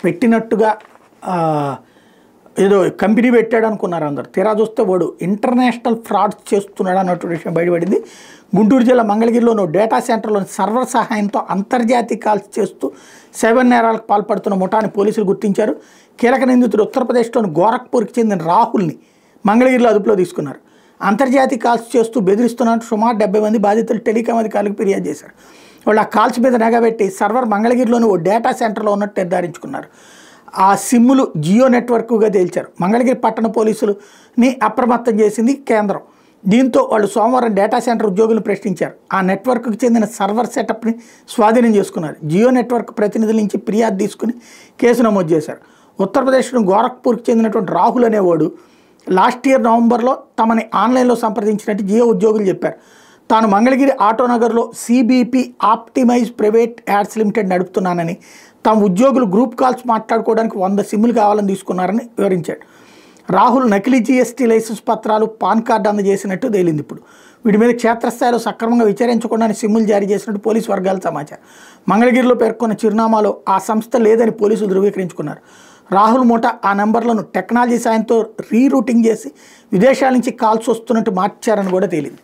పెట్టినట్టుగా ఏదో కంపెనీ పెట్టాడు అనుకున్నారు అందరు. తీరా చూస్తే వాడు ఇంటర్నేషనల్ ఫ్రాడ్స్ చేస్తున్నాడు అన్నటువంటి విషయం బయటపడింది. గుంటూరు జిల్లా మంగళగిరిలోని డేటా సెంటర్లోని సర్వర్ సహాయంతో అంతర్జాతీయ కాల్స్ చేస్తూ సైబర్ నేరాలకు పాల్పడుతున్న ముఠాని పోలీసులు గుర్తించారు. కీలక నిందితుడు ఉత్తరప్రదేశ్లోని గోరఖ్పూర్కి చెందిన రాహుల్ని మంగళగిరిలో అదుపులో తీసుకున్నారు. అంతర్జాతీయ కాల్స్ చేస్తూ బెదిరిస్తున్నట్టు సుమారు 70 మంది బాధితులు టెలికాం అధికారులకు ఫిర్యాదు చేశారు. వాళ్ళు ఆ కాల్స్ మీద నిఘాబెట్టి సర్వర్ మంగళగిరిలోని ఓ డేటా సెంటర్లో ఉన్నట్టు నిర్ధారించుకున్నారు. ఆ సిమ్ములు జియో నెట్వర్క్గా తేల్చారు. మంగళగిరి పట్టణ పోలీసులని అప్రమత్తం చేసింది కేంద్రం. దీంతో వాళ్ళు సోమవారం డేటా సెంటర్ ఉద్యోగులను ప్రశ్నించారు. ఆ నెట్వర్క్కి చెందిన సర్వర్ సెటప్ని స్వాధీనం చేసుకున్నారు. జియో నెట్వర్క్ ప్రతినిధుల నుంచి ఫిర్యాదు తీసుకుని కేసు నమోదు చేశారు. ఉత్తరప్రదేశ్లోని గోరఖ్పూర్కి చెందినటువంటి రాహుల్ అనేవాడు లాస్ట్ ఇయర్ నవంబర్లో తమని ఆన్లైన్లో సంప్రదించినట్టు జియో ఉద్యోగులు చెప్పారు. తాను మంగళగిరి ఆటోనగర్లో CBP optimize private ads limited నడుపుతున్నానని, తమ ఉద్యోగులు గ్రూప్ కాల్స్ మాట్లాడుకోవడానికి 100 సిమ్లు కావాలని తీసుకున్నారని వివరించాడు. రాహుల్ నకిలీ జీఎస్టీ లైసెన్స్ పత్రాలు, పాన్ కార్డు అందజేసినట్టు తేలింది. ఇప్పుడు వీటి మీద క్షేత్రస్థాయిలో సక్రమంగా విచారించకుండానే సిమ్ములు జారీ చేసినట్టు పోలీసు వర్గాల సమాచారం. మంగళగిరిలో పేర్కొన్న చిరునామాలో ఆ సంస్థ లేదని పోలీసులు ధృవీకరించుకున్నారు. రాహుల్ ముఠా ఆ నెంబర్లను టెక్నాలజీ సాయంతో రీరూటింగ్ చేసి విదేశాల నుంచి కాల్స్ వస్తున్నట్టు మార్చారని కూడా తేలింది.